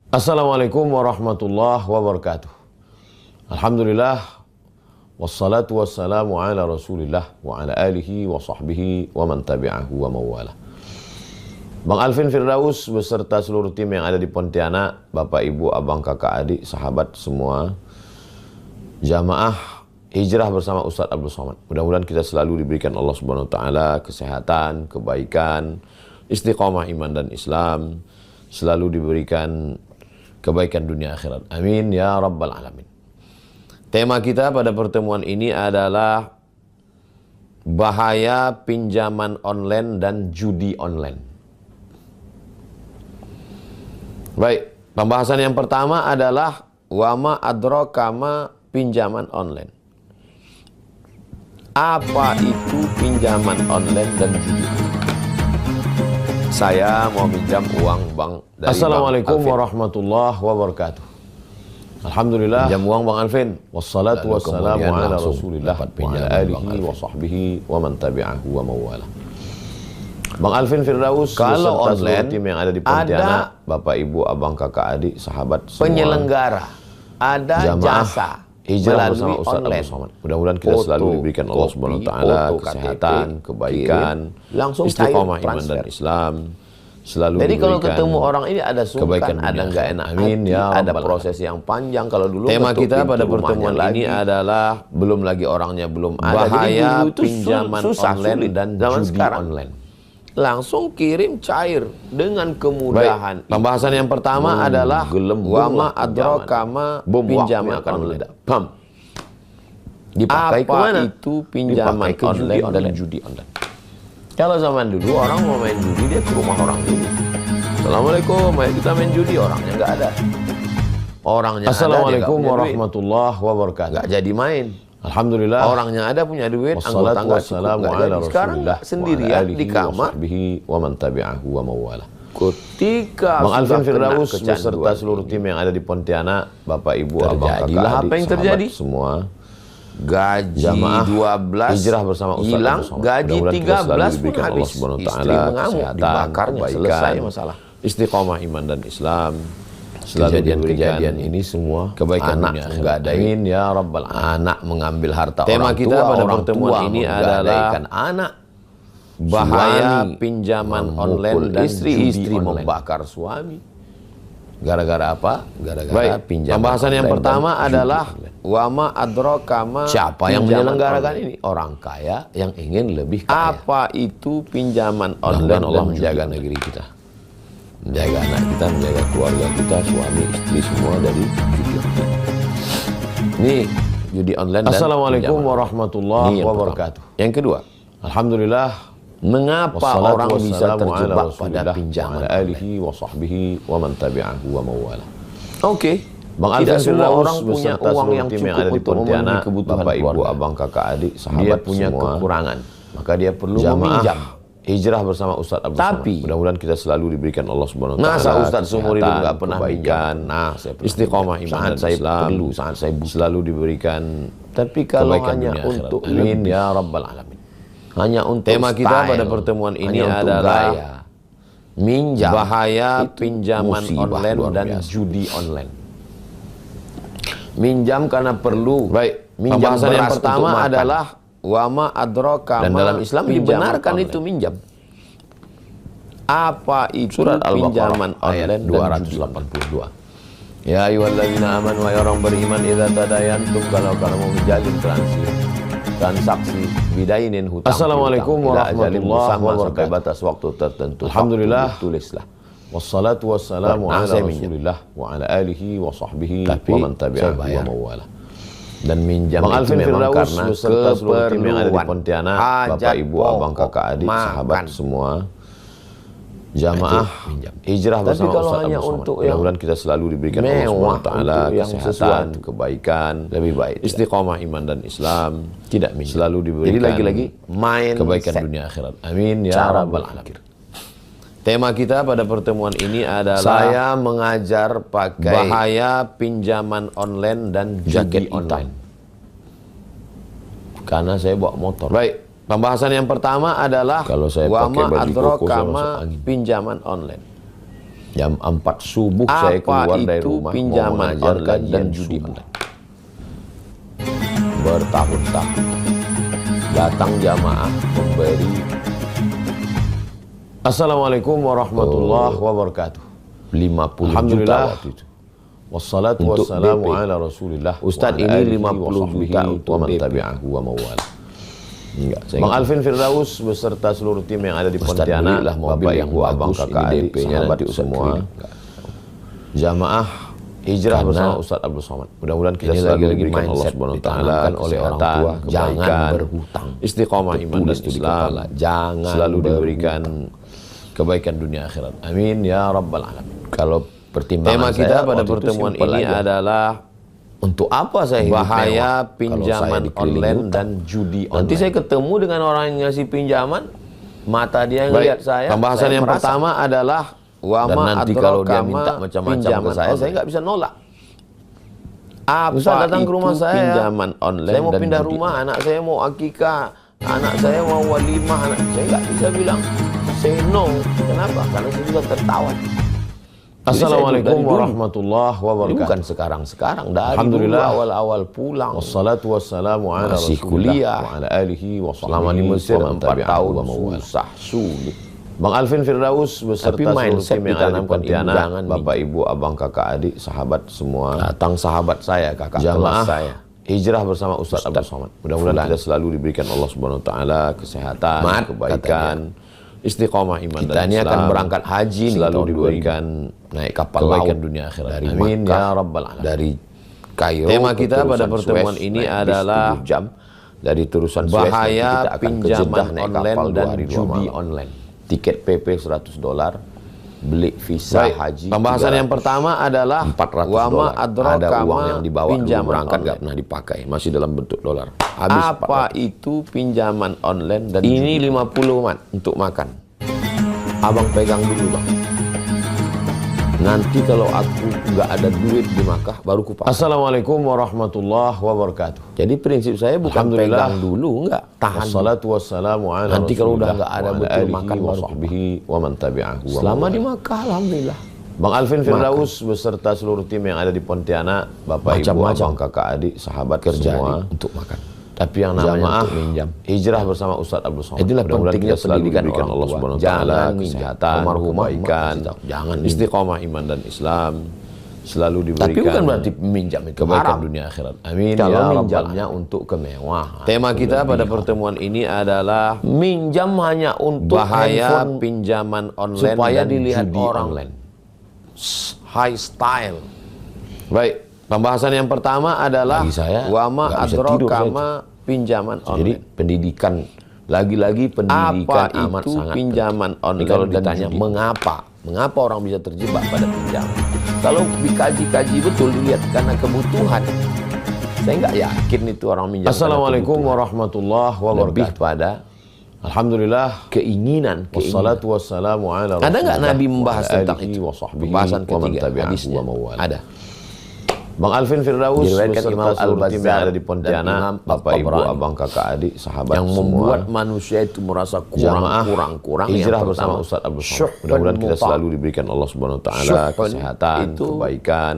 Assalamualaikum warahmatullahi wabarakatuh. Alhamdulillah, wassalatu wassalamu ala rasulillah wa ala alihi wa sahbihi wa man tabi'ahu wa mawala. Bang Alvin Firdaus beserta seluruh tim yang ada di Pontianak, Bapak, Ibu, Abang, Kakak, Adik, sahabat semua, jamaah hijrah bersama Ustadz Abdul Somad. Mudah-mudahan kita selalu diberikan Allah Subhanahu wa Ta'ala kesehatan, kebaikan, istiqomah iman dan Islam, selalu diberikan kebaikan dunia akhirat. Amin ya rabbal alamin. Tema kita pada pertemuan ini adalah bahaya pinjaman online dan judi online. Baik, pembahasan yang pertama adalah wama adrokama pinjaman online. Apa itu pinjaman online dan judi? Saya mau minjam uang Bang dari Assalamualaikum warahmatullahi wabarakatuh. Alhamdulillah, pinjam uang Bang Alvin. Wassalatu wassalamu ala rasulillah wa ala alihi wa sahbihi wa man tabi'ahu wa mawala. Bang Alvin Firdaus, kalau online tim yang ada di Pontianak, Bapak, Ibu, Abang, Kakak, Adik, sahabat semua, penyelenggara, ada jasa hijrah bersama Ustadz Abdul Somad. Mudah-mudahan kita selalu diberikan Allah Subhanahu wa Ta'ala kesehatan, kebaikan, langsung istiqomah iman dan Islam, selalu. Jadi kalau ketemu orang ini ada sungkan, ada nggak enak, amin ya, ada proses yang panjang. Kalau dulu tema kita pada pertemuan ini adalah belum lagi orangnya belum ada, bahaya pinjaman online dan judi online. Langsung kirim cair dengan kemudahan. Baik, pembahasan yang pertama adalah wama adrokama pinjaman akan meledak. Pam. Dipakai kemana? Itu pinjaman online dan judi online. Kalau zaman dulu orang mau main judi dia ke rumah orang dulu. Assalamualaikum, ayo kita main judi, orangnya nggak ada. Orangnya Assalamualaikum warahmatullahi wabarakatuh. Nggak jadi main. Alhamdulillah, orangnya ada, punya duit, anggota nggak cukup. Sekarang sendirian di kamar. Wa man tabi'ahu wa mawala. Ketika Bang Alvin Firdaus beserta seluruh tim yang ada di Pontianak, Bapak, Ibu, Abang, Kakak, Adik, apa yang terjadi? Semua gaji jamaah 12 hijrah bersama Ustadz hilang, gaji 13 pun habis. Istri mengamuk, dibakarnya, selesai masalah. Istiqomah iman dan Islam. Kejadian ini semua kebaikan anak menggadaikan ya rabbal alamin. Anak mengambil harta tema orang tua. Tema kita pada pertemuan ini adalah anak, bahaya pinjaman online dan istri membakar suami. Gara-gara apa? Gara-gara pinjaman. Pembahasan yang pertama adalah wama adrokama. Siapa yang menyelenggarakan ini? Orang kaya yang ingin lebih kaya. Apa itu pinjaman online? Allah menjaga negeri kita, menjaga anak kita, menjaga keluarga kita, suami, istri, semua dari judi online. Ini judi online dan Assalamualaikum warahmatullahi wabarakatuh. Yang kedua, alhamdulillah, mengapa orang bisa terjebak pada pinjaman alihi wa sahbihi wa man tabi'ahu wa mawala. Oke, Bang Alvin, semua orang punya uang yang cukup untuk memenuhi kebutuhan Bapak, Ibu, Abang, Kakak, Adik, sahabat, dia punya kekurangan, maka dia perlu meminjam. Hijrah bersama Ustadz Abdul Somad. Tapi mudah-mudahan kita selalu diberikan Allah Subhanahu wa Ta'ala. Masa Ustadz seumur hidup nggak pernah pinjam? Nah, istiqomah iman dan Islam, saat saya selalu diberikan. Tapi kalau hanya untuk amin ya rabbal alamin. Hanya untuk tema kita pada pertemuan ini adalah minjam, bahaya pinjaman online dan judi online. Minjam karena perlu. Baik, pembahasan yang pertama adalah wama adrokama, dan dalam Islam dibenarkan itu minjam. Apa itu surat pinjaman online 282. Ya ayyuhalladzina amanu, wahai orang beriman, idza tadayantum, kalau mau menjalin transaksi bidainin hutang. Assalamualaikum warahmatullahi wabarakatuh. Sampai batas waktu tertentu. Alhamdulillah, tulislah. Wassalatu wassalamu ala rasulillah wa ala alihi wa sahbihi wa man tabi'ahu wa mawala. Dan minjam Bang Alvin Firdaus karena beserta seluruh tim yang ada di Pontianak, Bapak, Ibu, Abang, Kakak, Adik, sahabat semua, jamaah hijrah bersama Ustadz Abdul Somad. Mudah-mudahan kita selalu diberikan Allah Subhanahu wa Ta'ala kesehatan, kebaikan, lebih baik, istiqomah iman dan Islam, tidak minjam, selalu diberikan. Jadi lagi-lagi kebaikan dunia akhirat. Amin ya rabbal alamin. Tema kita pada pertemuan ini adalah saya mengajar pakai bahaya pinjaman online dan judi online. Karena saya bawa motor. Baik, pembahasan yang pertama adalah kalau saya pakai baju koko pinjaman online. Jam 4 subuh saya keluar dari rumah pinjaman online dan judi online. Bertahun-tahun datang jamaah memberi. Assalamualaikum warahmatullahi wabarakatuh. 50 juta waktu itu. Wassalatu wassalamu ala Rasulillah. Ustadz, ini 50 juta untuk tabi'ahu wa mawala. Bang Alvin Firdaus beserta seluruh tim yang ada di Pontianak, Bapak yang abang kakak adik, sahabat semua, jamaah hijrah bersama Ustadz Abdul Somad. Mudah-mudahan kita selalu diberikan Allah Subhanahu wa taala oleh orang tua, jangan berhutang, istiqomah iman dan Islam, jangan selalu diberikan kebaikan dunia akhirat. Amin ya rabbal alamin. Kalau tema kita pada pertemuan ini adalah untuk apa saya bahaya pinjaman online dan judi online. Nanti saya ketemu dengan orang yang ngasih pinjaman, mata dia ngelihat saya. Pembahasan yang pertama adalah dan nanti kalau dia minta macam-macam ke saya nggak bisa nolak. Apa Ustaz datang ke rumah saya, pinjaman online, saya mau dan pindah judi. rumah, anak saya mau akikah, anak saya mau walimah, saya nggak bisa bilang say no. Kenapa? Karena saya juga tertawan. Assalamualaikum warahmatullahi wabarakatuh. Ini bukan sekarang-sekarang, dari Alhamdulillah, awal-awal pulang. Wassalatu wassalamu ala Masih Rasulillah kuliah. wa ala alihi wa Selama di Mesir 4 tahun susah, sulit. Bang Alvin Firdaus beserta Tapi mindset seluruh tim yang ada di ditanamkan Pontianak, jangan Bapak Ibu, abang kakak adik, sahabat semua, Datang sahabat saya, kakak jamaah kelas saya. hijrah bersama Ustadz Abdul Somad. Mudah-mudahan kita selalu diberikan Allah Subhanahu wa taala kesehatan, kebaikan, istiqomah iman Kita dan ini Islam. akan berangkat haji nih, Selalu tahun diberikan naik kapal kebaikan laut dunia akhirat. dari Amin Makkah, ya rabbal alamin. dari Kairo. Tema ke kita pada Terusan pertemuan Suez, ini naik bis adalah 7 jam. Dari Terusan Suez nanti bahaya kita akan ke pinjaman Jeddah naik online kapal 2 dan hari 2 judi malam. online. Tiket PP $100, beli visa Baik, haji. pembahasan yang pertama adalah $400. wama Ada uang yang dibawa pinjaman berangkat online. nggak pernah dipakai, masih dalam bentuk dolar. Habis Apa 400. itu pinjaman online dan Ini judi? 50 mat untuk makan. Abang pegang dulu bang. Nanti kalau aku nggak ada duit di Makkah baru kupakai. Assalamualaikum warahmatullahi wabarakatuh. Jadi prinsip saya bukan Alhamdulillah. pegang dulu, enggak, tahan. Wassalatu wassalamu ala Nanti kalau udah Rasulillah nggak ada wa ala betul alihi makan wa baru sahbihi wa man tabi'ahu wa Selama mawala. di Makkah alhamdulillah. Bang Alvin Firdaus beserta seluruh tim yang ada di Pontianak, Bapak Ibu, Macam-macam. abang kakak adik, sahabat Kerja semua, untuk makan. tapi yang namanya Jamaah untuk minjam, hijrah bersama Ustadz Abdul Somad. Itulah Mudah-mudahan pentingnya kita selalu pendidikan diberikan orang Allah tua. Subhanahu wa taala Jangan minjam. kesehatan, Almarhumah kebaikan, kasih tahu, jangan minjam. istiqomah iman dan Islam, selalu diberikan. Tapi bukan berarti minjam itu kebaikan haram. dunia akhirat. Amin Kalau ya rabbal minjamnya alamin. untuk kemewahan. Tema kita pada pertemuan ini adalah Minjam hanya untuk bahaya handphone pinjaman online supaya dan dilihat judi orang. online. High style. Baik, pembahasan yang pertama adalah Bagi saya, wama nggak bisa tidur adrokama pinjaman Jadi online. pendidikan, lagi-lagi pendidikan Apa amat itu sangat pinjaman penting. online Kalau dan ditanya judi? mengapa orang bisa terjebak pada pinjaman? Kalau dikaji-kaji betul, dilihat karena kebutuhan. Saya nggak yakin itu orang minjam. Assalamualaikum warahmatullahi Lebih wabarakatuh. pada Alhamdulillah, keinginan. wassalatu wassalamu ala Ada nggak Rasulillah Nabi membahas wa ala tentang alihi itu? wa sahbihi Pembahasan wa man ketiga tabi'ahu hadisnya wa mawala. ada. Bang Alvin Firdaus Diriwayatkan beserta Imam seluruh tim yang Al-Bazzar ada di dan Pontianak, Imam Bapak Ibu, At-Tabrani. abang kakak adik, sahabat Yang semua, membuat manusia itu merasa jamaah kurang. hijrah Yang bersama pertama, Ustadz Abdul Somad. syuhun Mudah-mudahan kita muta'. selalu diberikan Allah Subhanahu wa taala Syuhun kesehatan, itu kebaikan,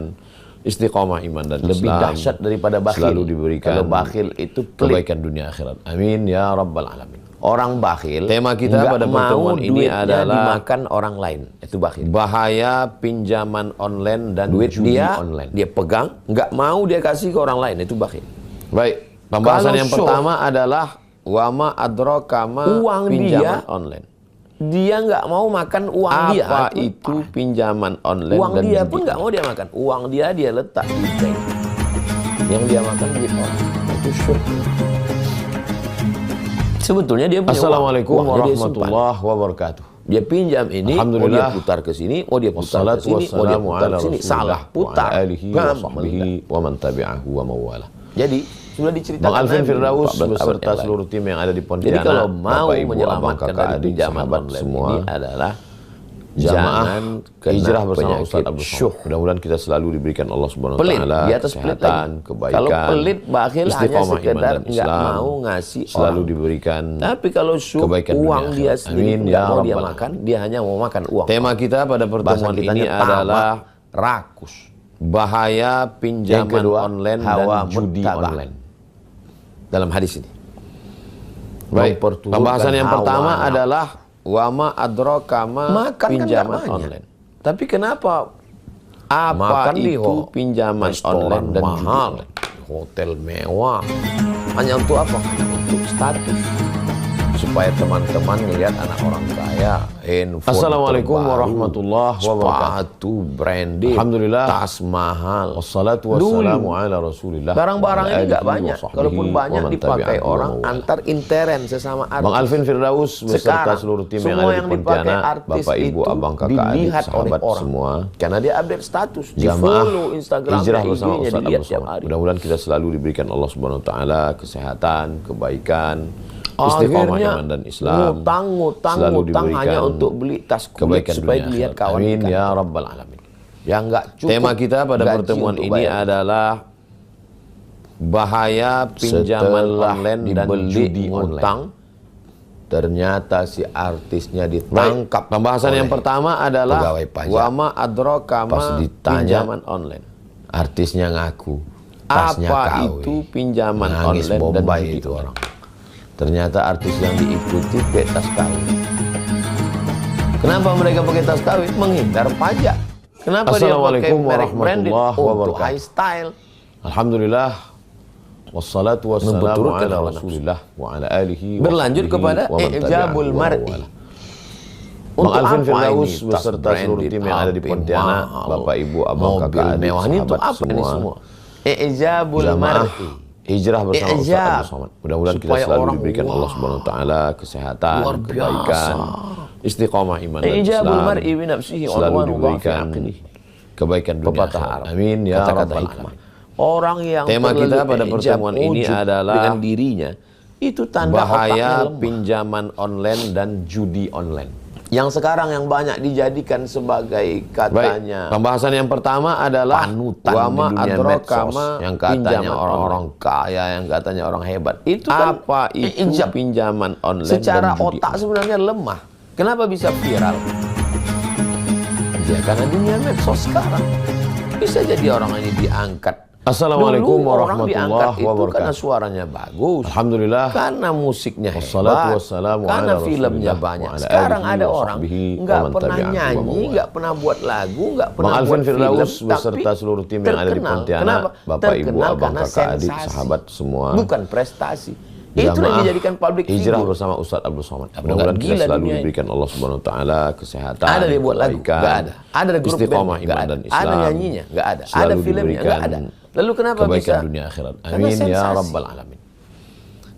istiqomah iman dan lebih Islam. dahsyat daripada bakhil. Selalu diberikan Kalau bakhil itu pelit. kebaikan dunia akhirat. Amin ya rabbal alamin. Orang bakhil, Tema kita nggak pada mau pertemuan ini duitnya adalah dimakan orang lain. Itu bakhil. Bahaya pinjaman online dan Duit judi dia, online. dia pegang, nggak mau dia kasih ke orang lain. Itu bakhil. Baik, pembahasan Kalau yang pertama adalah wama adrokama Uang pinjaman dia, online. Dia nggak mau makan uang dia. Apa itu pinjaman online Uang dan dia judi pun nggak mau dia makan. Uang dia letak di bank. Yang dia makan duit orang. Itu syurga. Sebetulnya dia punya Assalamualaikum uang. Uangnya dia simpan. warahmatullahi wabarakatuh. Dia pinjam ini, mau dia Alhamdulillah. putar ke sini, mau dia putar ke Wassalatu sini, mau dia wassalamu putar ala ke sini. Rasulillah Salah putar. wa ala alihi wa Bam, sahbihi meledak. wa man tabi'ahu wa mawala. Jadi sudah diceritakan Bang Alvin Nabi Firdaus 14 abad beserta yang lalu. seluruh tim yang ada di Pontianak, Jadi kalau mau Bapak Ibu, abang menyelamatkan kakak dari adik, pinjaman sahabat online semua, ini adalah Jangan hijrah bersama Ustaz Abdul Somad. Mudah-mudahan kita selalu diberikan Allah Subhanahu wa taala di atas kesehatan, kebaikan. Kalau pelit bakhil hanya istiqomah sekedar iman dan nggak Islam, mau ngasih selalu orang. diberikan Tapi kalau kebaikan uang dunia dia akhirat. sendiri Amin, nggak ya mau dia Rabbal makan, dia hanya mau makan uang. Tema kita pada pertemuan ini adalah rakus. bahaya pinjaman Yang kedua, online hawa dan judi muttabah. online. Dalam hadis ini. Baik, Memperturutkan pembahasan yang hawa pertama nafsu. adalah wama adraka Makan pinjaman kan nggak online. Tapi kenapa Apa makan di itu pinjaman online dan judi mahal, online? hotel mewah, hanya untuk apa? Untuk status, supaya teman-teman melihat anak orang kaya, handphone Assalamualaikum terbaru, warahmatullahi wabarakatuh. sepatu branded, Alhamdulillah. tas mahal. Wassalatu wassalamu ala Rasulillah. Barang-barang Wa ini ala nggak alihi banyak. wa sahbihi Kalaupun banyak wa man dipakai tabi'ahu wa orang mawala. antar intern sesama artis. Bang Alvin Firdaus beserta Sekarang, seluruh tim yang semua ada di yang dipakai Pontianak, artis Bapak Ibu, itu Abang, Kakak, adik, dilihat oleh sahabat orang. semua. Karena dia update status, di Jamaah follow Instagramnya, hijrah bersama IG-nya, Ustaz dilihat Abdul tiap Somad. hari. Mudah-mudahan kita selalu diberikan Allah Subhanahu wa taala kesehatan, kebaikan, istiqomah Akhirnya iman dan Islam. ngutang selalu hanya diberikan untuk beli tas kulit kebaikan supaya dunia dilihat akhirat. kawan. Amin ya rabbal alamin. Yang nggak cukup. Tema kita pada gaji pertemuan untuk ini bayar. adalah bahaya pinjaman Setelah online dan dibeli judi ngutang, online. ternyata si artisnya ditangkap. Pembahasan yang oleh pertama adalah pegawai pajak. wama adraka Pas ditanya, pinjaman online. Artisnya ngaku tasnya Apa KW. itu pinjaman Nangis online dan Bombay judi itu online? orang. Ternyata artis yang diikuti pakai tas KW. Kenapa mereka pakai tas KW? Menghindar pajak. Kenapa dia pakai Assalamualaikum merek branded? warahmatullahi Untuk wabarakatuh. high style. Alhamdulillah. Wassalatu wassalamu Membenturkan ala hawa Rasulillah wa ala alihi wa Berlanjut sahbihi kepada wa man i'jabul tabi'ahu wa mar'i. mawala. Bang Untuk Alvin apa Firdaus ini tas beserta seluruh branded, tim yang ada di HP Pontianak, mahal, Bapak Ibu, Abang, mobil Kakak, adik, mewah ini untuk sahabat apa ini semua? I'jabul Jamaah mar'i. hijrah bersama Ustaz I'jab. Abdul Somad. Mudah-mudahan kita Supaya selalu orang, diberikan wah, Allah Subhanahu wa taala kesehatan, luar kebaikan, biasa. istiqomah iman dan I'jabul Islam. mar'i bi nafsihi Selalu unwanu diberikan dhafi aqlihi. kebaikan dunia Pepatah akhirat. Arab. Amin ya Kata-kata rabbal hikmah. alamin. Orang yang Tema terlalu kita pada i'jab, pertemuan ini ujub adalah dengan dirinya, itu tanda otaknya Bahaya lemah. pinjaman online dan judi online. Yang sekarang yang banyak dijadikan sebagai katanya Baik, pembahasan yang pertama adalah panutan wama di dunia adraka medsos, ma yang katanya pinjaman orang-orang online. kaya, yang katanya orang hebat. Itu kan Apa itu i'jab. pinjaman online Secara dan judi otak sebenarnya lemah. Kenapa bisa viral? Ya karena dunia medsos sekarang. Bisa jadi orang ini diangkat. Assalamualaikum Dulu orang warahmatullahi diangkat itu wabarakatuh. karena suaranya bagus, Alhamdulillah. karena musiknya Wassalatu hebat, wassalamu karena ala filmnya Rasulillah banyak. wa ala Sekarang alihi ada wa orang sahbihi nggak wa man pernah tabi'ahu wa nyanyi, mawala. nggak pernah buat lagu, nggak pernah Bang buat Alvin film, Firdaus tapi beserta seluruh tim yang ada di terkenal. Pontianak, Kenapa? Bapak Ibu, Terkenal Abang, karena Kakak, adik, sensasi. sahabat semua. Bukan prestasi. Itu yang Jamaah dijadikan public hijrah figure. bersama Ustaz Abdul Somad. Apa Mudah-mudahan nggak kita gila selalu dunia ini? diberikan Allah Subhanahu wa taala kesehatan, Ada dia buat lagu, kebaikan, nggak ada. Ada grup istiqomah band, nggak iman ada. dan Islam. Ada nyanyinya, nggak ada. Ada Selalu filmnya, nggak diberikan ada. Lalu kenapa kebaikan bisa? dunia akhirat. Karena Amin ya sensasi. rabbal alamin.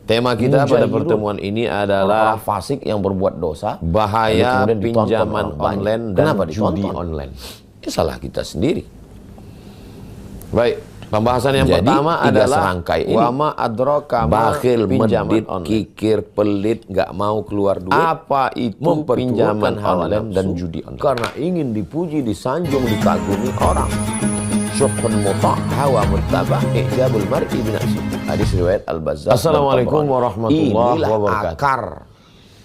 Tema kita pada Mujahirun. pertemuan ini Orang adalah fasik yang berbuat dosa, bahaya lalu kemudian ditonton pinjaman orang banyak. online dan Kenapa judi ditonton? online. Ya salah kita sendiri. Baik, pembahasan yang Jadi, pertama tiga adalah serangkai ini. wama adraka ma Bakhil, pinjaman medit, online. kikir, pelit, nggak mau keluar duit. Apa itu Memperturutkan pinjaman hawa online dan nafsu judi online? karena ingin dipuji, disanjung, dikagumi orang. Syukhun muta' hawa muttabah i'jabul mar'i binafsi. Hadis riwayat Al-Bazzar. Assalamualaikum dan Tabrani. warahmatullahi Inilah wabarakatuh. akar.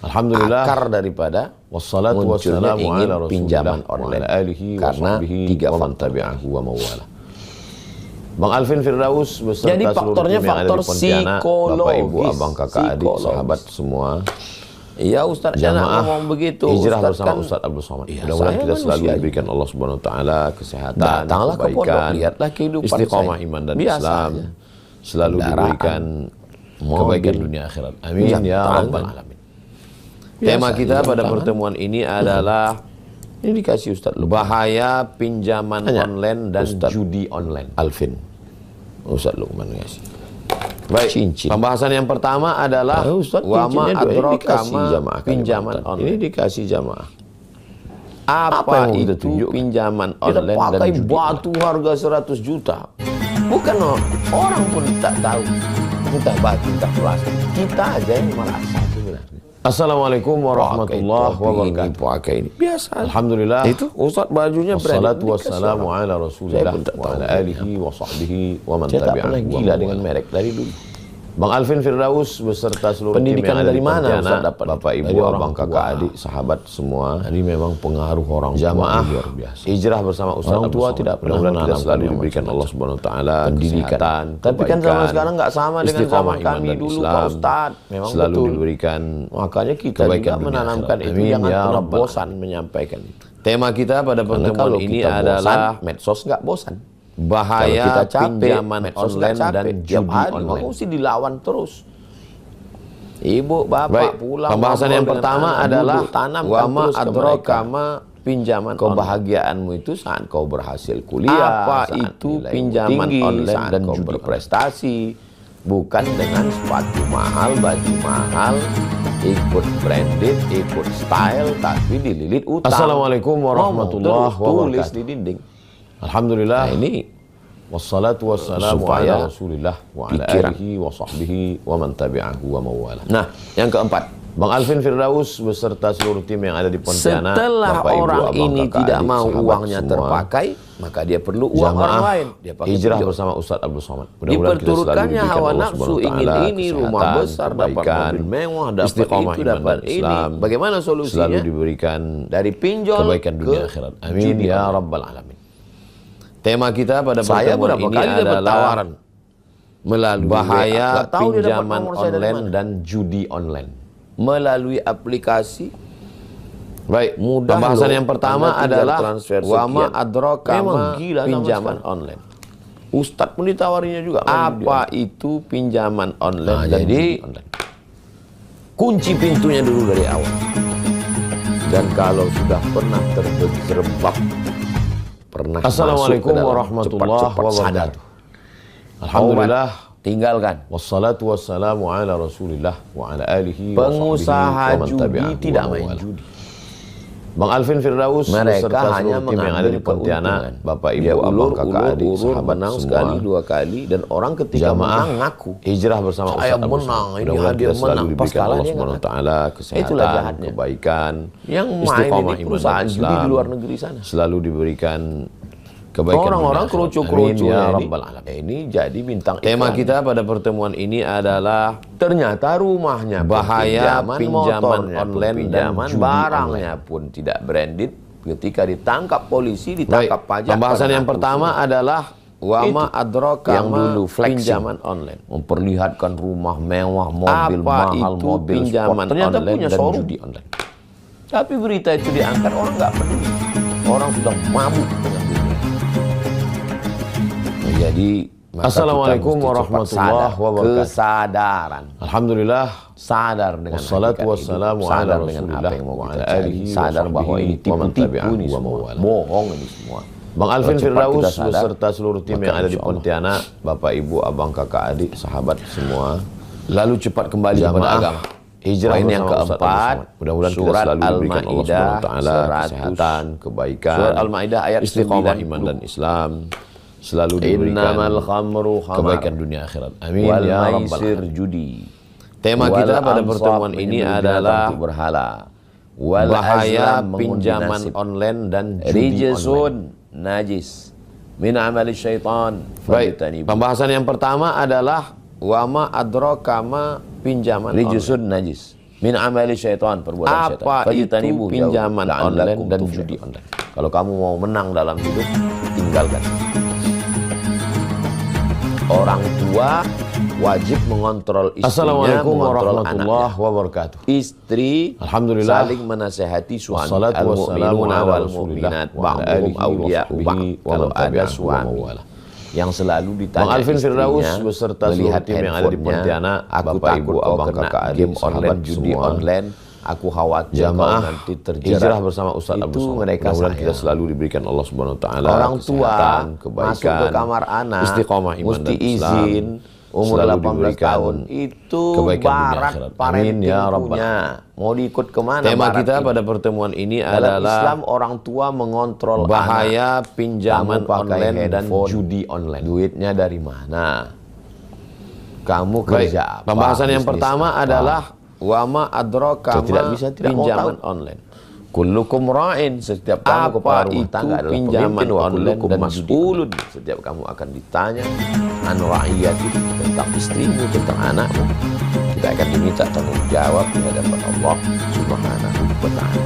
Alhamdulillah. Akar daripada Wassalatu munculnya wassalamu ingin ala Rasulillah pinjaman wa online. ala alihi wa Karena sahbihi tiga wa man faktor. tabi'ahu wa mawala. Bang Alvin Firdaus beserta Jadi seluruh faktornya tim yang ada di faktor Pontianak, Bapak Ibu, psikologis. Abang, Kakak, adik, Psikologis. sahabat semua. Iya Ustaz, jangan Jamaah ngomong begitu. hijrah Ustaz bersama kan Ustaz Abdul Somad. Iya, Mudah-mudahan saya kita selalu manusia diberikan Allah Subhanahu wa taala kesehatan, Datanglah ke pondok, kebaikan, lihatlah kehidupan istiqomah saya. iman dan Biasa Islam. aja. Selalu Kendaraan, diberikan mobil, kebaikan dunia akhirat. Amin jam ya tangan. rabbal alamin. Biasa Tema kita jam pada tangan. pertemuan ini adalah Ini dikasih Ustaz Lukman. bahaya pinjaman Tanya, online dan Ustaz judi online. Alvin. Ustaz Lukman ngasih. Baik, Cincin. pembahasan yang pertama adalah Ustaz, wama cincinnya dua, ini adraka dikasih ma jamaah pinjaman Kalimantan. online. Ini dikasih jamaah. Apa yang mau kita itu tunjukkan? pinjaman Kita online dan pakai judi batu harga 100 juta. Bukan orang pun tak tahu. Entah batu, entah plastik. Kita aja yang merasa sebenarnya. Assalamualaikum warahmatullahi wabarakatuh. Pakai ini biasa. Alhamdulillah. Itu Ustaz bajunya brand. Wassalatu wassalamu ala Rasulillah wa ala alihi wa sahbihi wa man Saya tak pernah tabi'ahu. gila dengan merek dari dulu. Bang Alvin Firdaus beserta seluruh Pendidikan tim yang ada dari di mana Pontianak, Ustaz dapat? Bapak Ibu, Dari orang abang, kakak, tua. adik, sahabat semua. Jadi memang pengaruh orang Jamaah tua luar biasa. hijrah bersama Ustaz Orang Abdul tua Somad. tidak pernah Mudah-mudahan kita menanamkan selalu yang diberikan macam-macam. Allah Subhanahu wa taala Pendidikan. kesehatan, Tapi kan zaman kebaikan, sekarang nggak sama dengan istiqomah zaman iman kami dan dulu, Islam. Pak Ustaz. Memang selalu betul. diberikan Makanya kita kebaikan juga dunia menanamkan akhirat. itu, Amin, jangan ya pernah Rabbal bosan menyampaikan itu. Tema kita pada Karena pertemuan kalau ini kita adalah bosan, medsos nggak bosan. bahaya Kalau kita capek, pinjaman medsos nggak online capek. dan Tiap judi hari online. mesti dilawan terus. Ibu, bapak Baik, pulang. pembahasan ngobrol yang dengan pertama anak, adalah duduk, tanamkan wama terus ke adroka mereka. ma pinjaman Kebahagiaanmu itu saat kau berhasil kuliah, Apa saat itu nilaimu pinjaman tinggi, online saat dan kau judi berprestasi, bukan dengan sepatu mahal, baju mahal, ikut branded, ikut style, tapi dililit utang. Assalamualaikum warahmatullahi Ngomong terus, tulis wabarakatuh. di dinding. Alhamdulillah. Nah, ini Wassalatu wassalamu supaya ala Rasulillah wa ala pikiran. alihi wa sahbihi wa man tabi'ahu wa mawala. Nah, yang keempat, Bang Alvin Firdaus beserta seluruh tim yang ada di Pontianak, setelah Bapak, Ibu, orang abang, ini kakak, tidak adik, mau sahabat uangnya semua. terpakai, maka dia perlu uang orang Jamaah lain. Dia pakai hijrah pinjam. bersama Ustaz Abdul Somad. Mudah-mudahan kita selalu Diperturutkannya diberikan hawa Allah nafsu, Subhanahu wa ingin taala ini, rumah kesehatan, besar, dapat kebaikan, mobil mewah, dapat istiqomah itu, iman dapat dan ini. Islam. Bagaimana solusinya? Selalu diberikan Dari pinjol kebaikan dunia ke akhirat. Amin judi ya online. rabbal alamin. Tema kita pada Saya pertemuan berapa ini kali dapat adalah tawaran melalui bahaya WA. Nggak tahu dia dapat pinjaman nomor saya dari online mana. dan judi online. Melalui aplikasi. Baik, Mudah pembahasan loh. yang pertama Anda tinggal adalah transfer wama sekian. adroka Memang ma gila sama pinjaman sekarang. online. Ustadz pun ditawarinya juga. Apa itu pinjaman online Nah, dan jadi judi online? kunci pintunya dulu dari awal. Dan kalau sudah pernah terjebak, pernah Assalamualaikum masuk ke dalam, warahmatullahi cepat-cepat sadar. wabarakatuh. Alhamdulillah. Tinggalkan. Wassalatu wassalamu ala Rasulillah wa ala alihi wa Pengusaha sahbihi wa man judi tabi'ahu tidak wa main mawala. judi. Bang Alvin Firdaus Mereka beserta hanya seluruh tim yang ada di mengambil Pontianak, keuntungan. Bapak, Ibu, Dia abang, kakak, adik, sahabat menang semua. sekali, dua kali, dan orang ketika Jamaah menang ngaku. hijrah bersama Saya Ustaz Abdul menang, Somad. ini Mudah-mudahan dia kita selalu menang. Pas diberikan kalah Allah dia Subhanahu wa taala Itulah kesehatan, jahatnya. kebaikan, Yang main istiqomah ini iman perusahaan dan judi Islam. di luar negeri sana. Selalu diberikan kebaikan Orang-orang dunia akhirat. kerucu-kerucu Amin ya ini, rabbal alamin. ini jadi bintang Tema iklan. kita pada pertemuan ini adalah Ternyata rumahnya pun bahaya pinjaman motornya pun online dan pinjaman, judi barangnya pun tidak branded. Ketika ditangkap polisi, ditangkap pajak. Pembahasan pada yang ngaku pertama semua. adalah wama Itu adroka yang ma dulu flexing. pinjaman online. Memperlihatkan rumah mewah, mobil Apa mahal, itu mobil pinjaman sport. Ternyata online punya dan showroom. judi online? Tapi berita itu diangkat, orang nggak peduli. Orang sudah mabuk dengan dunia. Jadi maka Assalamualaikum kita mesti cepat warahmatullahi sadar. wabarakatuh. Kesadaran. Alhamdulillah. Sadar dengan Wassalatu hakikat wassalamu hidup. Sadar ala dengan Rasulillah apa yang mau wa kita ala cari. alihi wa Sadar bahwa sahbihi ini wa man tipu-tipu tabi'ahu ini wa semua. mawala. Bohong ini semua. Bang Alvin Kalau cepat Firdaus kita sadar, beserta seluruh tim maka yang ada di insya Allah. Pontianak, Bapak, Ibu, abang, kakak, adik, sahabat semua, Lalu cepat kembali kepada jamaah agama. hijrah Poin yang bersama Ustaz Abdul keempat, Somad. Mudah-mudahan kita surat selalu diberikan Allah Al-Maidah Subhanahu wa taala 100. kesehatan, kebaikan, Surat Al-Maidah ayat istiqomah 90. iman dan Islam. Selalu diberikan Innamal khamru khamar. kebaikan dunia akhirat. Amin Wal ya rabbal maisir alamin. judi. Tema Wal kita pada ansab pertemuan ini menyembelih adalah binatang untuk berhala. Wal bahaya azlam mengundi pinjaman nasib. online dan judi online. Rijisun najis min amali syaitan. Baik, Fajtanibu. pembahasan yang pertama adalah wama adroka ma pinjaman Rijisun najis min amali syaitan, perbuatan syaitan. Apa itu Fajtanibu, pinjaman jauh. online La'allakum dan tuflihun. judi online? Kalau kamu mau menang dalam hidup, tinggalkan. Orang tua wajib mengontrol istrinya, Assalamualaikum mengontrol warahmatullahi anaknya. wabarakatuh. Istri Alhamdulillah. saling menasehati suami. Wassalatu wassalamu Al-mu'minuna ala wal Rasulillah mu'minat wa ala ba'duhum alihi wa awliya'u sahbihi ba'd. wa Kalau man ada tabi'ahu wa suami mawala. yang selalu ditanya Bang Alvin istrinya, Firdaus beserta seluruh melihat tim yang ada di handphonenya, Pontianak, aku Bapak, takut Ibu, kau abang, kena kakak, adik, game online, sahabat judi semua. online. Aku khawatir Jamaah kau nanti terjerat. hijrah bersama Ustaz Abdul Itu Somad. mereka Mudah-mudahan kita sayang. selalu diberikan Allah Subhanahu wa taala Orang tua kesehatan, kebaikan, masuk ke kamar anak, istiqomah iman mesti dan Islam. izin. Umur Selalu 18 diberikan tahun itu kebaikan dunia barat akhirat. parenting Amin ya rabbal punya. Mau diikut kemana? Tema barat kita ini? pada pertemuan ini Dalam adalah Islam orang tua mengontrol bahaya anak. pinjaman Kamu pakai online dan handphone, judi online. Duitnya dari mana? Kamu Baik, kerja apa? pembahasan yang Bisnis pertama apa? adalah wa ma adraka tidak bisa tidak pinjaman online. Kullukum ra'in, setiap kamu kepala rumah tangga adalah pinjaman online dan mas'ulun, setiap kamu akan ditanya an ra'iyati, tentang istrimu, tentang anakmu. Kita akan diminta tanggung jawab di hadapan Allah Subhanahu wa taala.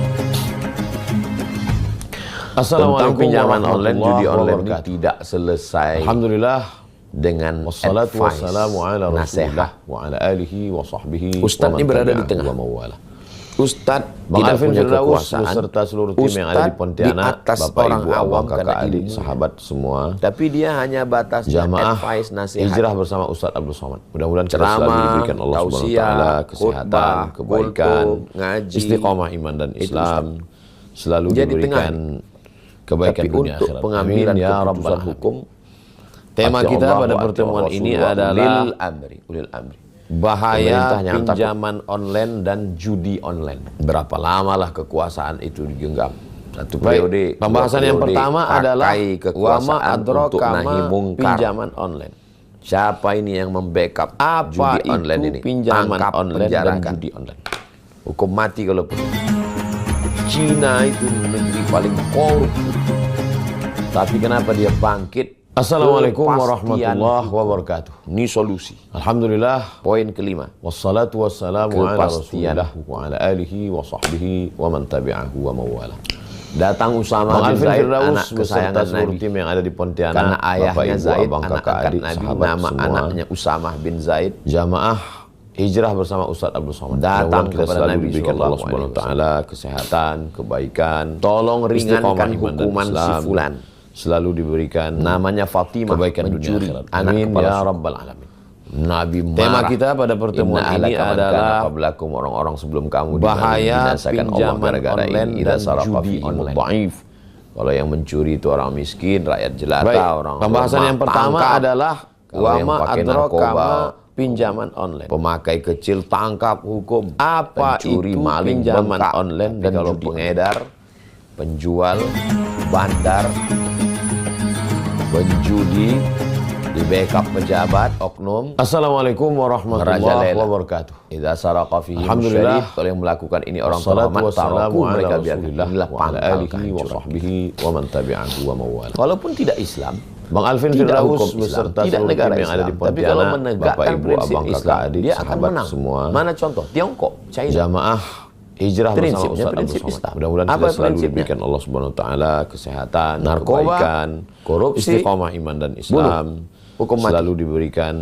Assalamualaikum pinjaman online, judi online wabarakatuh. Tidak selesai Alhamdulillah dengan wassalatu advice, wassalamu ala nasihat. Rasulillah wa ala alihi wa sahbihi Ustadz ini berada di tengah. Ustadz Bang tidak Alvin punya Firdaus kekuasaan beserta seluruh tim yang ada di Pontianak, atas Bapak orang Ibu, awam abang, kakak, karena adik, ilmunya. sahabat semua. Tapi dia hanya batas Jamaah advice, nasihat. hijrah bersama Ustadz Abdul Somad. Mudah-mudahan kita selalu Ceramah, diberikan Allah Subhanahu wa tausiah, taala kesehatan, khutbah, kebaikan, kultum, ngaji. istiqomah iman dan Islam. Selalu Dia di diberikan kebaikan Tapi dunia untuk akhirat. pengambilan Amin ya rabbal keputusan alamin. hukum, Tema ati kita Allah pada wa ati pertemuan ini Rasulullah adalah ulil amri. bahaya Pemerintah jangan pinjaman online dan judi online. Berapa lamalah kekuasaan itu digenggam? Satu Baik, periode. pembahasan dua yang periode, pertama pakai adalah kekuasaan wama untuk nahi adrokama mungkar. pinjaman online. Siapa ini yang membackup Apa judi itu online ini? pinjaman Tangkap, online dan penjarakan. judi online? Hukum mati kalau perlu. Cina itu negeri paling korup. Tapi kenapa dia bangkit? Assalamualaikum Kepastian warahmatullahi hukum. wabarakatuh. Ini solusi. Alhamdulillah. Poin kelima. Wassalatu wassalamu ala Kepastian. Rasulillah wa ala alihi wa sahbihi wa man tabi'ahu wa mawala. Datang Usama Bang bin Alvin Zaid, Firdaus anak beserta kesayangan seluruh Nabi. tim yang ada di Pontianak, Karena Bapak ayahnya Ibu, Zaid, abang, anak kakak, angkat adik, Nabi, sahabat nama semua. anaknya Usamah bin Zaid. Jamaah hijrah bersama Ustadz Abdul Somad. Datang Mudah-mudahan kita kepada selalu Nabi diberikan Allah SAW. Subhanahu wa taala kesehatan, kebaikan, Tolong ringankan istiqomah iman dan hukuman si Islam. fulan. Selalu diberikan Namanya Fatimah, kebaikan dunia mencuri akhirat. anak Amin kepala ya suku. rabbal alamin. Nabi Tema marah. kita pada pertemuan Inna ini ahlaka man kana adalah qablakum, orang-orang sebelum kamu bahaya dibinasakan Allah pinjaman gara-gara online ini. dan Idza sarafa judi fihi online. mudha'if. Kalau yang mencuri itu orang miskin, rakyat jelata, Baik, orang pembahasan lemah, yang pertama tangkap. adalah Kalau yang wama pakai adrokama narkoba, pinjaman online. pemakai kecil tangkap hukum. Apa Pencuri, itu maling, pinjaman bengkak. online Tapi dan kalau judi pengedar, penjual, bandar, penjudi, di backup pejabat, oknum, Assalamualaikum warahmatullahi merajalela. wabarakatuh. Idza saraqa fihi Alhamdulillah. musyrik, kalau yang melakukan ini orang Wassalatu terhormat, wassalamu taraku ala mereka biarkan. Rasulillah Inilah wa ala pangkal alihi wa kehancuran. sahbihi wa man tabi'ahu wa mawala. Walaupun tidak Islam, Bang Alvin tidak Firdaus hukum Islam, beserta tidak seluruh negara tim yang ada di Islam. Tapi kalau Pontianak, menegakkan Bapak Ibu, prinsip abang, Islam, kakak, adik, dia akan sahabat menang. semua. Mana contoh? Tiongkok, China. Jamaah hijrah bersama Prinsipnya Ustadz Abdul prinsip Somad. Islam. Mudah-mudahan Apa kita selalu prinsipnya? diberikan Allah Subhanahu wa taala kesehatan, Narkoba, kebaikan, korupsi, istiqomah iman dan Islam. Hukum mati. Selalu diberikan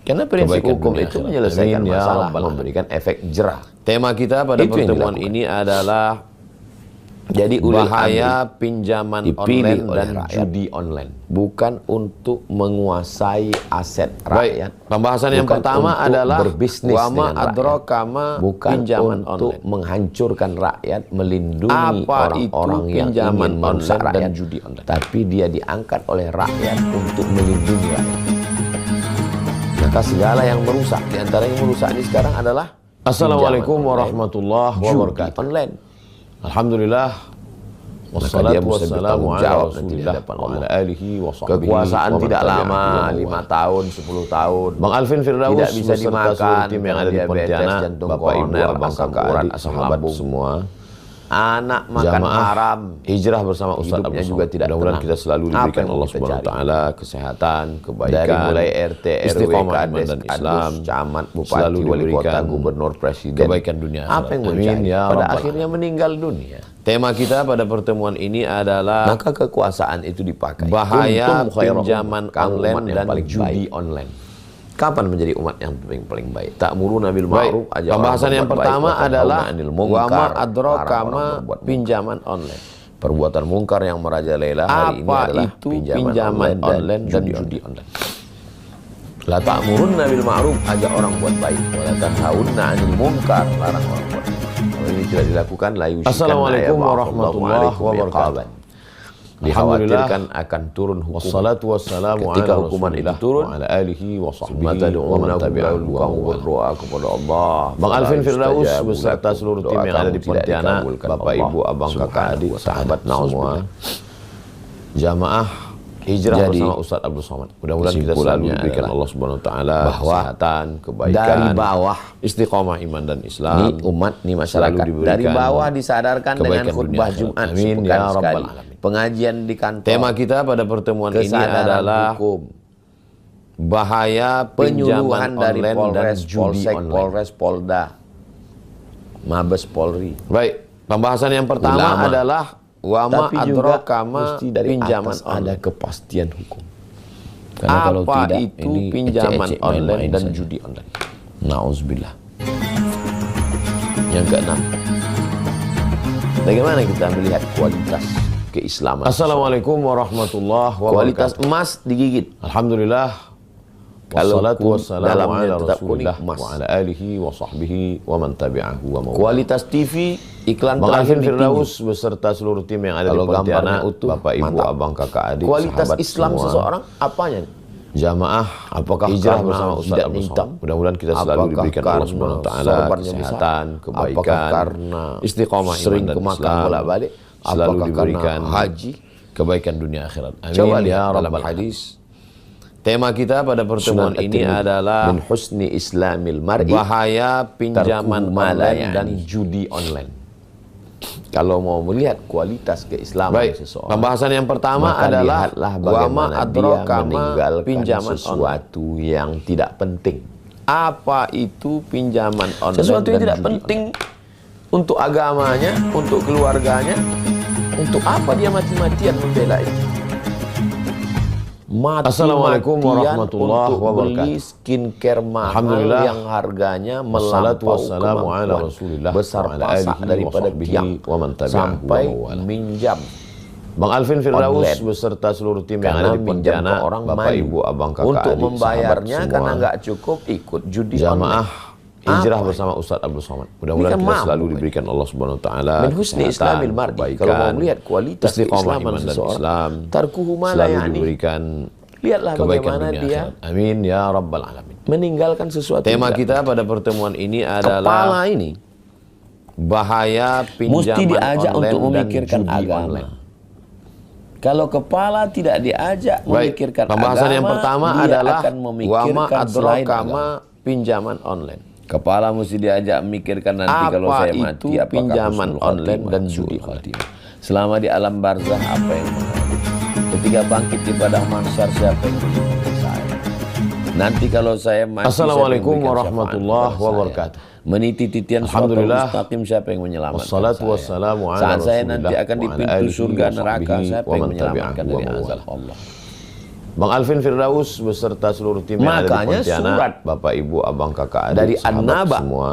Karena prinsip kebaikan hukum dunia itu akhirat. menyelesaikan Amin ya masalah, rabbal alamin. memberikan efek jerah. Tema kita pada Itu yang pertemuan dilakukan. ini adalah Jadi ulil bahaya amri pinjaman dipilih online oleh dan rakyat. judi online. bukan untuk menguasai aset rakyat. Baik, pembahasan yang Bukan pertama untuk adalah berbisnis wama dengan rakyat. adrokama Bukan pinjaman untuk online. menghancurkan rakyat, melindungi Apa orang-orang itu yang pinjaman ingin merusak online dan rakyat. judi online? Tapi dia diangkat oleh rakyat untuk melindungi rakyat. Maka segala yang merusak, di antara yang merusak ini sekarang adalah Assalamualaikum pinjaman online, warahmatullahi judi wabarakatuh. online. Alhamdulillah. Maka dia Wassalatu mesti wassalamu bertanggung ala jawab nanti di Rasulillah hadapan wa Allah. ala alihi wa sahbihi Kekuasaan wa man tidak tabi'ahu lama, wa 5 mawala. tahun, 10 tahun. Bang Alvin Firdaus Tidak bisa beserta dimakan, seluruh tim yang ada di diabetes, Pontianak, jantung Bapak Ibu, koroner, abang, asam kakak, urat, adik, asam sahabat lambung. semua. Anak makan Jamaah haram, hijrah bersama Ustadz hidupnya Abdul juga Somad. tidak Mudah-mudahan tenang. kita selalu Apa diberikan yang Allah kita Subhanahu wa cari? taala kesehatan, kebaikan, dari mulai RT, RW, istiqomah iman kades, dan Islam, kadus, camat, bupati, selalu wali kota, diberikan gubernur, presiden. kebaikan dunia Apa akhirat. yang mau Amin dicari? ya Pada rabbal akhirnya meninggal dunia. Tema kita pada pertemuan ini adalah Maka kekuasaan itu dipakai. bahaya Kuntum khairan pinjaman ummah. Kamu online umat yang dan paling judi baik. online. Kapan menjadi umat yang paling baik? Ta'muruna bil ma'ruf, Baik, ajak pembahasan orang yang berbuat pertama baik, wa adalah tanhauna 'anil munkar, wama larang orang adrokama berbuat munkar. pinjaman online. Perbuatan mungkar yang merajalela hari ini Apa adalah itu pinjaman online dan judi online? La ta'muruna bil ma'ruf, ajak orang buat baik, wa la tanhauna 'anil munkar, larang orang buat munkar. Kalau ini tidak dilakukan, la yusikanna Assalamualaikum ya warahmatullahi ba'alaikum wabarakatuh. biqaban. Dikhawatirkan akan turun hukum. Wassalatu wassalamu Ketika ala hukuman itu Rasulillah turun, wa ala alihi wa sahbihi maka wa man tabi'ahu wa kamu mawala. berdoa kepada Allah. Bang Alvin Firdaus Yustajabu beserta lakum. seluruh Doa tim yang ada di kamu tidak Pontianak, dikabulkan Bapak Allah Ibu, abang, kakak, Subhanahu adik, wa ta'ala. sahabat semua. Jamaah Hijrah bersama Ustadz Abdul Somad. Mudah-mudahan kita selalu diberikan Allah Subhanahu wa taala kesehatan, kebaikan, dari bawah istiqomah iman dan Islam. Ini umat, ini masyarakat dari bawah disadarkan dengan khutbah Jumat amin ya rabbal alamin. Pengajian di kantor. Tema kita pada pertemuan ini adalah hukum. Bahaya Penyuluhan dari online Polres, dan judi Polsek, online. Polres, Polda, Mabes Polri. Baik, pembahasan yang pertama adalah wama adrokama pinjaman ada kepastian hukum. Karena kalau tidak, itu pinjaman online dan judi online. Nauzubillah. Yang keenam, bagaimana kita melihat kualitas keislaman? Assalamualaikum warahmatullahi wabarakatuh. Kualitas emas digigit. Alhamdulillah. Kalau wassalamu ala tetap kuning, rasulillah wa ala alihi wa sahbihi wa man tabi'ahu wa mawala. Kualitas TV iklan Bang Alvin terakhir Firdaus beserta seluruh tim yang ada di Pontianak, Bapak Ibu, mantap. Abang, Kakak, Adik, Kualitas sahabat Islam semua. seseorang apanya? Jamaah, Apakah hijrah karena bersama Ustadz tidak Abdul hitam? Somad. Mudah-mudahan kita selalu diberikan Allah Subhanahu wa taala kesehatan, kebaikan, Apakah karena istiqomah sering iman dan ke Makkah Islam, bolak-balik? selalu Apakah diberikan karena haji? kebaikan dunia akhirat. Amin Coba ya lihat dalam rabbal hadis. Tema kita pada pertemuan ini adalah min husni islamil mar'i bahaya pinjaman tarkuhu ma la online dan ya'ni. judi online. Kalau mau melihat kualitas keislaman Baik, seseorang, pembahasan yang pertama maka adalah lihatlah wama bagaimana dia adrokama meninggalkan pinjaman sesuatu yang tidak penting. Apa itu pinjaman online? Sesuatu yang dan tidak judi penting untuk agamanya, untuk keluarganya, untuk apa dia mati-matian membela itu? Assalamualaikum warahmatullahi untuk wabarakatuh. beli skincare mahal Alhamdulillah. yang harganya Wassalatu melampau wassalamu ala kemampuan, Rasulillah besar wa ala pasak alihi wa daripada sahbihi tiang wa man tabi'ahu sampai wa mawala. minjam. Bang Alvin Firdaus Online. beserta seluruh tim yang Karena ada di pinjam ke Pontianak, orang Bapak malu. Ibu, Abang, Kakak, Untuk Adik, membayarnya sahabat karena semua. nggak cukup ikut judi Jamaah online. hijrah Apa? bersama Ustadz Abdul Somad. Mudah-mudahan Ini kan kita mampu, selalu kan? diberikan Allah Subhanahu wa taala Min husni kesehatan, islamil mar'i. kebaikan, Kalau mau melihat kualitas istiqomah keislaman iman dan seseorang, Islam, tarkuhu ma la selalu ya'ni. diberikan Lihatlah kebaikan bagaimana dunia dia akhirat. Amin ya rabbal alamin. meninggalkan sesuatu. Tema yang kita pada pertemuan ini kepala adalah ini bahaya pinjaman mesti diajak online untuk memikirkan dan judi agama. online. Kalau kepala tidak diajak memikirkan Pembahasan agama, yang pertama dia adalah akan wama memikirkan selain agama. adrokama pinjaman online. Kepala mesti diajak memikirkan nanti Apa kalau saya itu mati apakah pinjaman husnul online khatimah, dan su'ul judi khatimah. Selama di alam barzah apa yang mengalir? Ketika bangkit di padang mahsyar siapa yang melindungi saya? Nanti kalau saya mati, Assalamualaikum siapa yang memberikan warahmatullahi syafaat kepada wabarakatuh. saya? Meniti titian Alhamdulillah. mustaqim siapa yang menyelamatkan Wassalatu saya? wassalamu ala Saat saya nanti Rasulillah akan di wa ala pintu alihi surga wa neraka sahbihi siapa wa yang man menyelamatkan tabi'ahu dari wa mawala. azab Allah? Bang Alvin Firdaus beserta seluruh tim yang ada di Makanya Pontianak, surat Bapak Ibu, Abang, Kakak, Adik, dari sahabat An-Naba semua,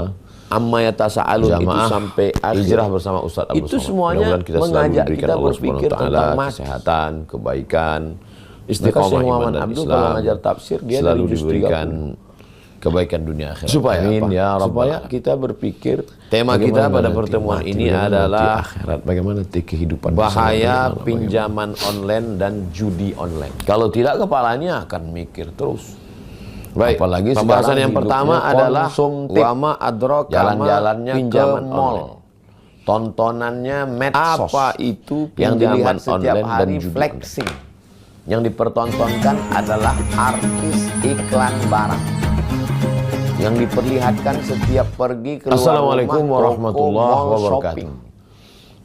amma yatasaalun itu jamaah sampai akhir. hijrah bersama Ustadz Abdul Itu Somad. semuanya Mudah-mudahan kita selalu mengajak diberikan kita Allah Subhanahu berpikir wa taala tentang mati. kesehatan, kebaikan, Maka istiqomah Syekh iman Muhammad dan Abdul Islam, kalau ngajar tafsir dia selalu dari juz diberikan 30. kebaikan dunia akhirat. Supaya Amin apa? ya rabbal Supaya alamin. kita berpikir Tema bagaimana kita pada nanti pertemuan mati, ini bagaimana adalah nanti akhirat, bagaimana nanti kehidupan bahaya bersama, bagaimana. pinjaman online dan judi online. Kalau tidak kepalanya akan mikir terus. Baik, Apalagi pembahasan sekarang yang pertama hidupnya adalah konsumtif. wama adrokama Jalan-jalannya ke pinjaman mall. online. Tontonannya medsos. Apa itu yang pinjaman dilihat setiap online dan hari judi flexing. Yang dipertontonkan adalah artis iklan barang. Yang diperlihatkan setiap pergi keluar Assalamualaikum rumah, warahmatullahi toko, mall, wabarakatuh. shopping.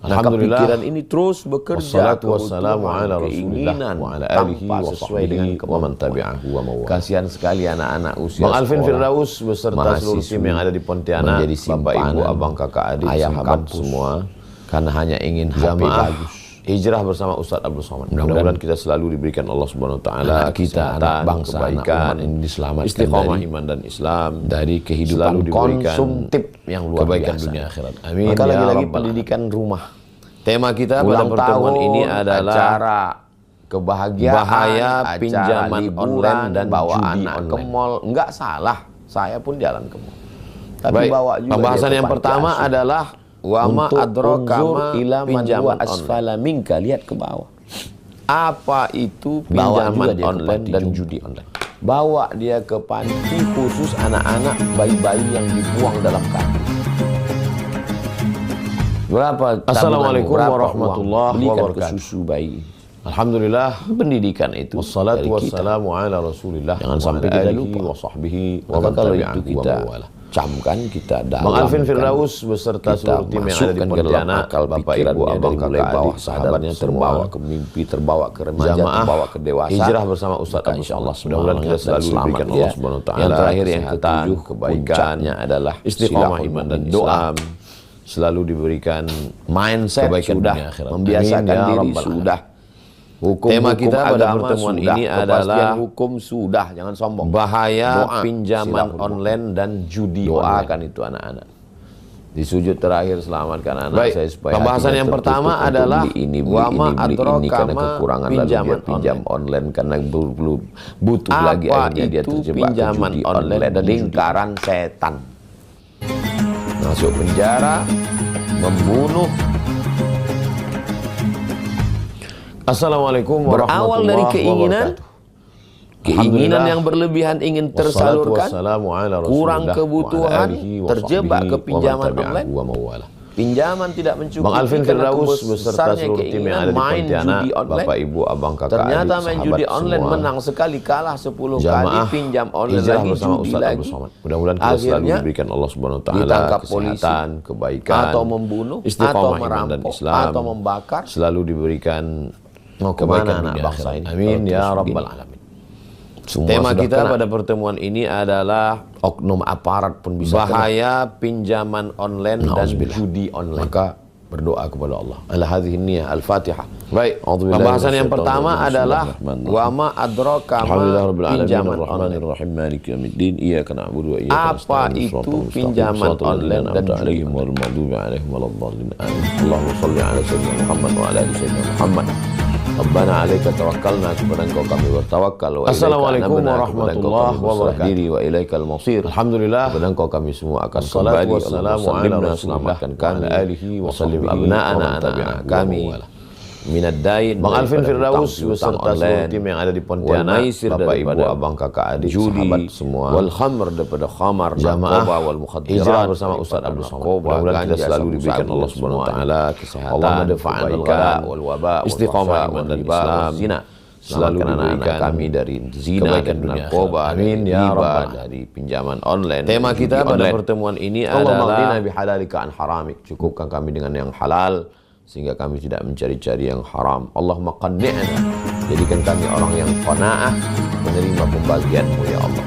Nah, Alhamdulillah. kepikiran ini terus bekerja, Wassalatu wassalamu ala Rasulillah keinginan wa ala alihi tanpa wa sesuai dengan sahbihi wa man tabi'ahu wa mawala. Kasihan sekali anak-anak usia Bang Alvin sekolah, Firdaus beserta seluruh mahasiswi tim yang ada di Pontianak, menjadi Bapak Ibu, simpanan Abang, Kakak, Adik, ayah sahabat kampus semua, karena hanya ingin HP jamaah bagus. hijrah bersama Ustadz Abdul Somad. Mudah-mudahan kita selalu diberikan Allah Subhanahu wa taala Anak kita, anak bangsa, anak kebaikan, umat ini diselamatkan istiqomah dari- iman dan Islam, dari kehidupan selalu diberikan konsumtif yang luar kebaikan biasa. dunia akhirat. Amin Maka ya lagi-lagi rabbal pendidikan rumah. Tema kita pada Ulang pertemuan tahun, ini adalah acara kebahagiaan, bahaya acara pinjaman liburan, online dan bawa judi anak ke online. mall. Enggak salah, saya pun jalan ke mall. Tapi Baik, bawa juga pembahasan dia ke yang panti pertama asuhan. adalah wama Untuk adrokama unzur ila man pinjaman huwa online. asfala minka, lihat ke bawah. Apa itu Bawa juga pinjaman dia ke online panti dan jompo. judi online? Bawa dia ke panti khusus anak-anak bayi-bayi yang dibuang dalam kandung. Berapa tabunganmu? Assalamualaikum Berapa warahmatullahi uang? Belikan ke wabarakatuh. susu bayi. Alhamdulillah, pendidikan itu wassalatu dari kita. wassalamu ala Rasulillah. Jangan sampai kita lupa. Maka kalau itu kita camkan, kita Bang Alvin Firdaus beserta seluruh tim yang ada di Pontianak, Bapak Ibu, Abang Kakak Adik, sahabatnya terbawa ke mimpi, terbawa ke remaja, terbawa ke dewasa. Hijrah bersama Ustaz Abdul Somad. Mudah-mudahan kita selalu diberikan Allah Subhanahu wa taala yang terakhir, yang kesehatan, ketujuh, kebaikannya adalah istiqomah iman dan Islam. Selalu diberikan mindset kebaikan sudah, dunia akhirat. membiasakan Amin, ya diri Rabbal sudah. Hukum tema kita pada pertemuan ini adalah hukum sudah, jangan sombong. Bahaya Doa, pinjaman online dan judi. Doakan itu anak-anak. Di sujud terakhir, selamatkan anak saya supaya pembahasan yang pertama adalah wama adraka karena kekurangan pinjaman pinjam online karena butuh lagi, akhirnya dia terjebak pinjaman judi online dan lingkaran setan. Masuk penjara, membunuh. Assalamualaikum berawal dari keinginan yang berlebihan, ingin tersalurkan, kurang kebutuhan, terjebak ke pinjaman online. Pinjaman tidak mencukupi. Bang Alvin Firdaus beserta seluruh tim yang ada di Pontianak, Bapak Ibu, Abang Kakak Adik, ternyata main judi online semua. Menang sekali, kalah 10 kali, pinjam online lagi, bersama judi Ustaz lagi. Mudah-mudahan kita selalu diberikan Allah Subhanahu wa taala kesehatan, kebaikan, atau membunuh, istiqomah atau merampok, Islam, atau membakar, selalu diberikan kebaikan anak bangsa ini. Amin ya Rabbal Alamin. Tema kita pada pertemuan ini adalah oknum aparat pun bisa bahaya pinjaman online dan judi online. Maka berdoa kepada Allah. Al-hadhihi niyah al-Fatihah. Baik, pembahasan yang pertama adalah wa ma adraka ma pinjaman online. Maliki yaumiddin. Iyyaka na'budu wa iyyaka nasta'in. Apa itu pinjaman online dan judi? Allahumma shalli ala sayyidina Muhammad wa ala ali sayyidina Muhammad. Rabbana alaika tawakkalna, kepada Engkau kami bertawakal. Assalamualaikum warahmatullahi wabarakatuh. Wa ilaikal masir. Alhamdulillah, kepada Engkau kami semua akan kembali. Wassalamu ala Rasulillah, selamatkan kami, alihi wa sallim sahbihi abna'ana kami minad dain. Bang Alvin Firdaus beserta seluruh tim yang ada di Pontianak, Bapak Ibu, Abang Kakak Adik, sahabat semua, wal khamr, daripada khamar, jamaah wal mukhaddirat, hijrah bersama Ustaz Abdul Somad. Mudah-mudahan kita selalu diberikan Allah Subhanahu wa taala kesehatan, kebaikan, istiqomah iman dan Islam. Selalu diberikan kami dari zina dan narkoba, amin ya Rabbal, dari pinjaman online. Tema kita pada pertemuan ini adalah Allahumma bihalalika an haramik, cukupkan kami dengan yang halal sehingga kami tidak mencari-cari yang haram. Allahumma qanni'na, jadikan kami orang yang qanaah, menerima pembagian-Mu ya Allah.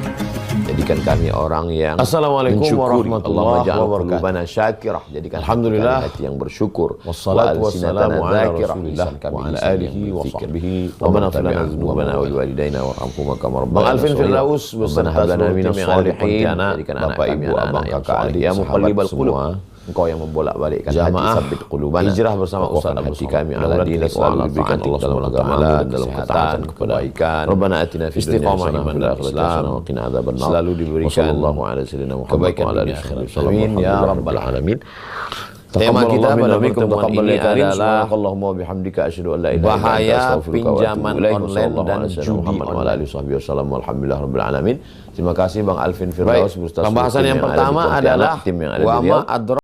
Jadikan kami orang yang Assalamualaikum warahmatullahi wabarakatuh. Syakirah, jadikan alhamdulillah hati yang bersyukur. Wassalatu wassalamu ala Rasulillah wa ala alihi wa sahbihi wa man tabi'ahum dzunubana wal walidaina warhamhuma kama Bang rabbayana Alvin Firdaus beserta seluruh tim yang ada di Pontianak, Bapak Ibu, Abang Kakak Adik, ya muqallibal qulub, Engkau yang membolak-balikkan jamaah, hati, sabbit qulubana, hijrah bersama Ustaz hati Abdul kami Somad. ala dinik wa ala diberikan Allah Subhanahu wa taala dalam kesehatan, kebaikan, Rabbana atina fid dunya hasanah wa fil akhirati hasanah wa qina adzabannar. Selalu diberikan sallallahu ala sayyidina Muhammad kebaikan wa ala dunia alihi akhirat. Amin ya Rabbal Alamin. Tema kita pada pertemuan ini adalah Allahumma bihamdika asyhadu an la ilaha bahaya pinjaman online dan judi online. Alhamdulillah alamin. Terima kasih Bang Alvin Firdaus. Pembahasan yang pertama adalah tim yang ada wa di ma Riyadh.